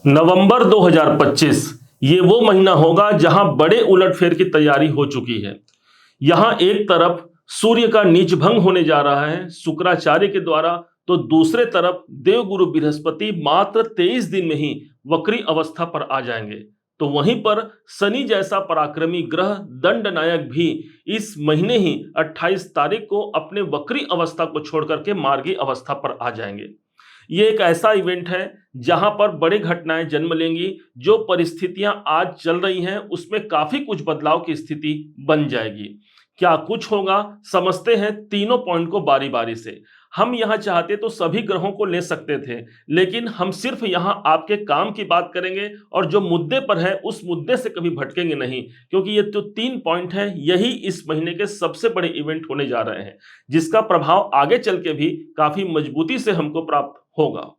नवंबर 2025 ये वो महीना होगा जहां बड़े उलटफेर की तैयारी हो चुकी है। यहां एक तरफ सूर्य का नीच भंग होने जा रहा है शुक्राचार्य के द्वारा, तो दूसरे तरफ देवगुरु बृहस्पति मात्र 23 दिन में ही वक्री अवस्था पर आ जाएंगे। तो वहीं पर शनि जैसा पराक्रमी ग्रह दंड नायक भी इस महीने ही 28 तारीख को अपने वक्री अवस्था को छोड़ करके मार्गी अवस्था पर आ जाएंगे। ये एक ऐसा इवेंट है जहां पर बड़ी घटनाएं जन्म लेंगी। जो परिस्थितियां आज चल रही हैं उसमें काफी कुछ बदलाव की स्थिति बन जाएगी। क्या कुछ होगा, समझते हैं तीनों पॉइंट को बारी बारी से। हम यहां चाहते तो सभी ग्रहों को ले सकते थे, लेकिन हम सिर्फ यहां आपके काम की बात करेंगे और जो मुद्दे पर है उस मुद्दे से कभी भटकेंगे नहीं, क्योंकि ये तो तीन पॉइंट है, यही इस महीने के सबसे बड़े इवेंट होने जा रहे हैं जिसका प्रभाव आगे चल के भी काफी मजबूती से हमको प्राप्त होगा।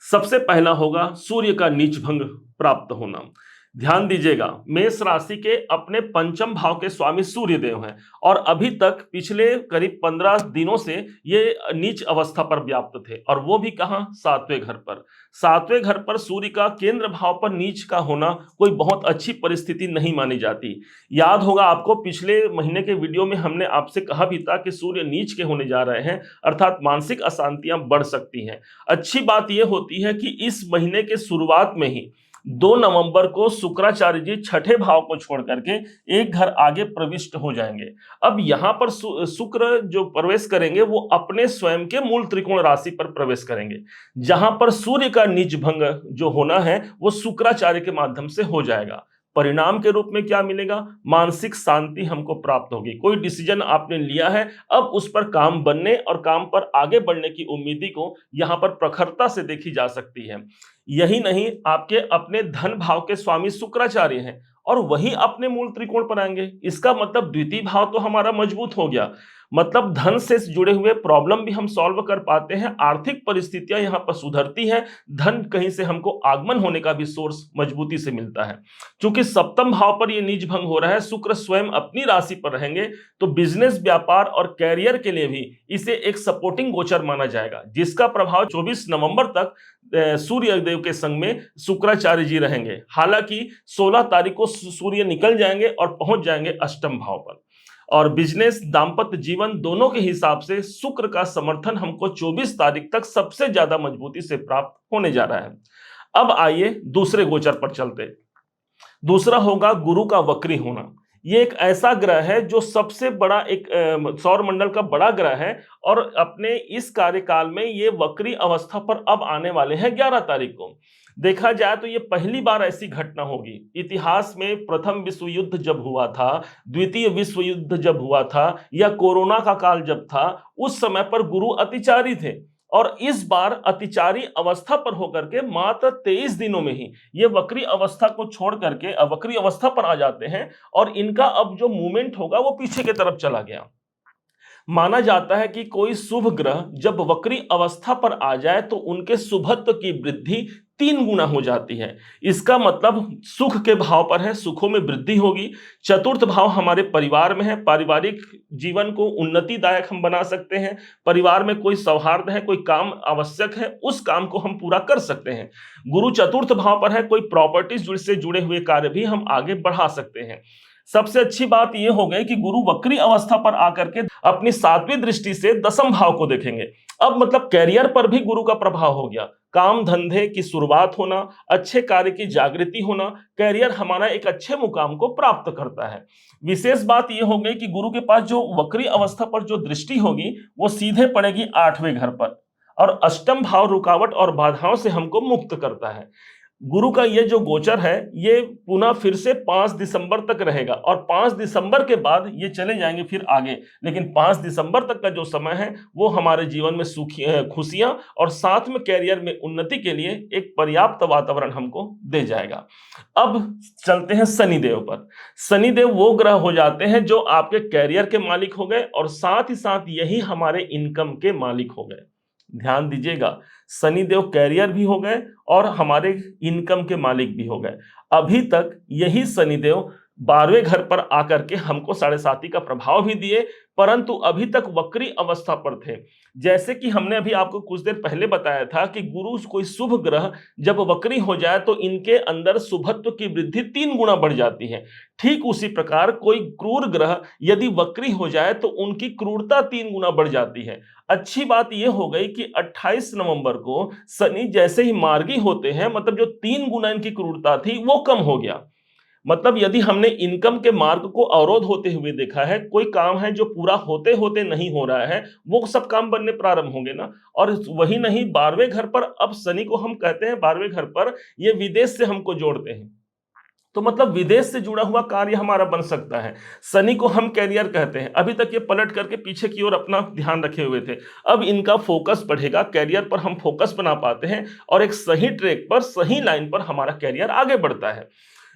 सबसे पहला होगा सूर्य का नीच भंग प्राप्त होना। ध्यान दीजिएगा, मेष राशि के अपने पंचम भाव के स्वामी सूर्य देव हैं और अभी तक पिछले करीब 15 दिनों से ये नीच अवस्था पर व्याप्त थे, और वो भी कहां, सातवें घर पर। सातवें घर पर सूर्य का केंद्र भाव पर नीच का होना कोई बहुत अच्छी परिस्थिति नहीं मानी जाती। याद होगा आपको, पिछले महीने के वीडियो में हमने आपसे कहा भी था कि सूर्य नीच के होने जा रहे हैं, अर्थात मानसिक अशांतियां बढ़ सकती हैं। अच्छी बात यह होती है कि इस महीने के शुरुआत में ही 2 नवंबर को शुक्राचार्य जी छठे भाव को छोड़ करके एक घर आगे प्रविष्ट हो जाएंगे। अब यहां पर शुक्र जो प्रवेश करेंगे वो अपने स्वयं के मूल त्रिकोण राशि पर प्रवेश करेंगे, जहां पर सूर्य का निज भंग जो होना है वो शुक्राचार्य के माध्यम से हो जाएगा। परिणाम के रूप में क्या मिलेगा, मानसिक शांति हमको प्राप्त होगी। कोई डिसीजन आपने लिया है, अब उस पर काम बनने और काम पर आगे बढ़ने की उम्मीदी को यहां पर प्रखरता से देखी जा सकती है। यही नहीं, आपके अपने धन भाव के स्वामी शुक्राचार्य हैं और वही अपने मूल त्रिकोण पर आएंगे। इसका मतलब द्वितीय भाव तो हमारा मजबूत हो गया, मतलब धन से जुड़े हुए प्रॉब्लम भी हम सॉल्व कर पाते हैं, आर्थिक परिस्थितियां यहां पर सुधरती हैं, धन कहीं से हमको आगमन होने का भी सोर्स मजबूती से मिलता है। क्योंकि सप्तम भाव पर यह नीच भंग हो रहा है, शुक्र स्वयं अपनी राशि पर रहेंगे, तो बिजनेस, व्यापार और कैरियर के लिए भी इसे एक सपोर्टिंग गोचर माना जाएगा, जिसका प्रभाव 24 नवंबर तक सूर्य देव के संग में शुक्राचार्य जी रहेंगे। हालांकि 16 तारीख को सूर्य निकल जाएंगे और पहुंच जाएंगे अष्टम भाव पर। और बिजनेस, दांपत्य जीवन दोनों के हिसाब से शुक्र का समर्थन हमको 24 तारीख तक सबसे ज्यादा मजबूती से प्राप्त होने जा रहा है। अब आइए दूसरे गोचर पर चलते। दूसरा होगा गुरु का वक्री होना। ये एक ऐसा ग्रह है जो सबसे बड़ा एक सौर मंडल का बड़ा ग्रह है, और अपने इस कार्यकाल में ये वक्री अवस्था पर अब आने वाले हैं 11 तारीख को। देखा जाए तो ये पहली बार ऐसी घटना होगी इतिहास में। प्रथम विश्व युद्ध जब हुआ था, द्वितीय विश्व युद्ध जब हुआ था, या कोरोना का काल जब था, उस समय पर गुरु अतिचारी थे, और इस बार अतिचारी अवस्था पर होकर के मात्र 23 दिनों में ही ये वक्री अवस्था को छोड़ करके वक्री अवस्था पर आ जाते हैं, और इनका अब जो मूवमेंट होगा वो पीछे की तरफ चला गया। माना जाता है कि कोई शुभ ग्रह जब वक्री अवस्था पर आ जाए तो उनके शुभत्व की वृद्धि 3 गुना हो जाती है। इसका मतलब सुख के भाव पर है, सुखों में वृद्धि होगी। चतुर्थ भाव हमारे परिवार में है, पारिवारिक जीवन को उन्नतिदायक हम बना सकते हैं। परिवार में कोई सौहार्द है, कोई काम आवश्यक है, उस काम को हम पूरा कर सकते हैं। गुरु चतुर्थ भाव पर है, कोई प्रॉपर्टी से जुड़े हुए कार्य भी हम आगे बढ़ा सकते हैं। सबसे अच्छी बात यह हो गई कि गुरु वक्री अवस्था पर आकर के अपनी सातवीं दृष्टि से दसम भाव को देखेंगे। अब मतलब कैरियर पर भी गुरु का प्रभाव हो गया। काम धंधे की शुरुआत होना, अच्छे कार्य की जागृति होना, कैरियर हमारा एक अच्छे मुकाम को प्राप्त करता है। विशेष बात यह हो गई कि गुरु के पास जो वक्री अवस्था पर जो दृष्टि होगी वो सीधे पड़ेगी 8वें घर पर, और अष्टम भाव रुकावट और बाधाओं से हमको मुक्त करता है। गुरु का ये जो गोचर है ये पुनः फिर से 5 दिसंबर तक रहेगा, और 5 दिसंबर के बाद ये चले जाएंगे फिर आगे। लेकिन 5 दिसंबर तक का जो समय है वो हमारे जीवन में खुशियां और साथ में कैरियर में उन्नति के लिए एक पर्याप्त वातावरण हमको दे जाएगा। अब चलते हैं शनिदेव पर। शनिदेव वो ग्रह हो जाते हैं जो आपके कैरियर के मालिक हो गए, और साथ ही साथ यही हमारे इनकम के मालिक हो गए। ध्यान दीजिएगा, शनिदेव कैरियर भी हो गए और हमारे इनकम के मालिक भी हो गए। अभी तक यही शनिदेव 12वें घर पर आकर के हमको साढ़े साती का प्रभाव भी दिए, परंतु अभी तक वक्री अवस्था पर थे। जैसे कि हमने अभी आपको कुछ देर पहले बताया था कि गुरु कोई शुभ ग्रह जब वक्री हो जाए तो इनके अंदर शुभत्व की वृद्धि 3 गुना बढ़ जाती है। ठीक उसी प्रकार कोई क्रूर ग्रह यदि वक्री हो जाए तो उनकी क्रूरता 3 गुना बढ़ जाती है। अच्छी बात यह हो गई कि 28 नवंबर को शनि जैसे ही मार्गी होते हैं, मतलब जो 3 गुना इनकी क्रूरता थी वो कम हो गया। मतलब यदि हमने इनकम के मार्ग को अवरोध होते हुए देखा है, कोई काम है जो पूरा होते होते नहीं हो रहा है, वो सब काम बनने प्रारंभ होंगे ना। और वही नहीं, 12वें घर पर अब शनि को हम कहते हैं 12वें घर पर ये विदेश से हमको जोड़ते हैं, तो मतलब विदेश से जुड़ा हुआ कार्य हमारा बन सकता है। शनि को हम कैरियर कहते हैं। अभी तक ये पलट करके पीछे की ओर अपना ध्यान रखे हुए थे, अब इनका फोकस बढ़ेगा, कैरियर पर हम फोकस बना पाते हैं और एक सही ट्रैक पर, सही लाइन पर हमारा कैरियर आगे बढ़ता है।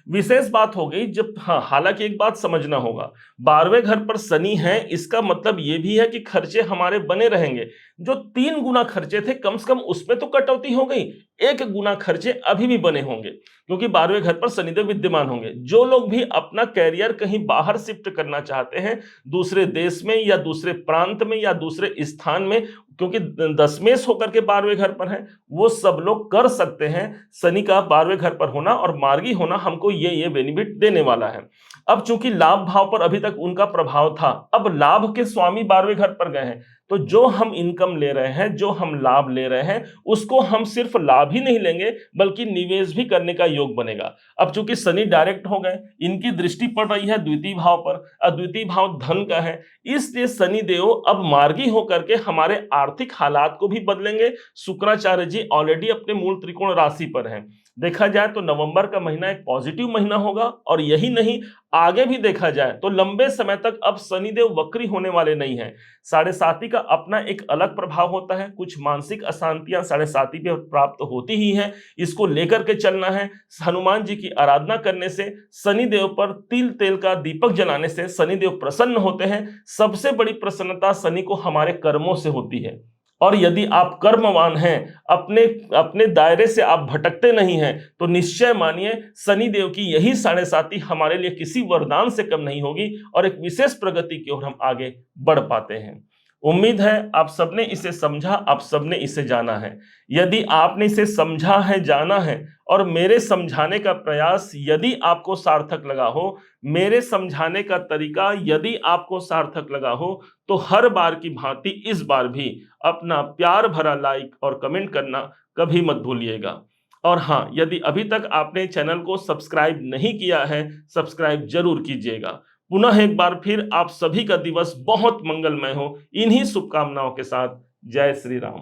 विशेष बात हो गई जब, हाँ, हालांकि एक बात समझना होगा, 12वें घर पर शनि है, इसका मतलब यह भी है कि खर्चे हमारे बने रहेंगे। जो 3 गुना खर्चे थे कम से कम उसमें तो कटौती हो गई, 1 गुना खर्चे अभी भी बने होंगे, क्योंकि 12वें घर पर शनिदेव विद्यमान होंगे। जो लोग भी अपना कैरियर कहीं बाहर शिफ्ट करना चाहते हैं, दूसरे देश में या दूसरे प्रांत में या दूसरे स्थान में, क्योंकि दशमेश होकर के 12वें घर पर है, वो सब लोग कर सकते हैं। शनि का 12वें घर पर होना और मार्गी होना हमको ये बेनिफिट देने वाला है। अब चूंकि लाभ भाव पर अभी तक उनका प्रभाव था, अब लाभ के स्वामी 12वें घर पर गए हैं, तो जो हम इनकम ले रहे हैं, जो हम लाभ ले रहे हैं, उसको हम सिर्फ लाभ ही नहीं लेंगे बल्कि निवेश भी करने का योग बनेगा। अब चूंकि शनि डायरेक्ट हो गए, इनकी दृष्टि पड़ रही है द्वितीय भाव पर, और द्वितीय भाव धन का है, इसलिए शनि देव अब मार्गी होकर के हमारे आर्थिक हालात को भी बदलेंगे। शुक्राचार्य जी ऑलरेडी अपने मूल त्रिकोण राशि पर हैं। देखा जाए तो नवंबर का महीना एक पॉजिटिव महीना होगा, और यही नहीं, आगे भी देखा जाए तो लंबे समय तक अब शनिदेव वक्री होने वाले नहीं हैं। साढ़े साती का अपना एक अलग प्रभाव होता है, कुछ मानसिक अशांतियां साढ़े साती पे प्राप्त होती ही हैं, इसको लेकर के चलना है। हनुमान जी की आराधना करने से, शनिदेव पर तिल तेल का दीपक जलाने से शनिदेव प्रसन्न होते हैं। सबसे बड़ी प्रसन्नता शनि को हमारे कर्मों से होती है, और यदि आप कर्मवान हैं, अपने अपने दायरे से आप भटकते नहीं हैं, तो निश्चय मानिए शनि देव की यही साढ़े साती हमारे लिए किसी वरदान से कम नहीं होगी, और एक विशेष प्रगति की ओर हम आगे बढ़ पाते हैं। उम्मीद है आप सबने इसे समझा, आप सबने इसे जाना है। यदि आपने इसे समझा है, जाना है, और मेरे समझाने का प्रयास यदि आपको सार्थक लगा हो, मेरे समझाने का तरीका यदि आपको सार्थक लगा हो, तो हर बार की भांति इस बार भी अपना प्यार भरा लाइक और कमेंट करना कभी मत भूलिएगा। और हाँ, यदि अभी तक आपने चैनल को सब्सक्राइब नहीं किया है, सब्सक्राइब जरूर कीजिएगा। पुनः एक बार फिर आप सभी का दिवस बहुत मंगलमय हो, इन्हीं शुभकामनाओं के साथ। जय श्री राम।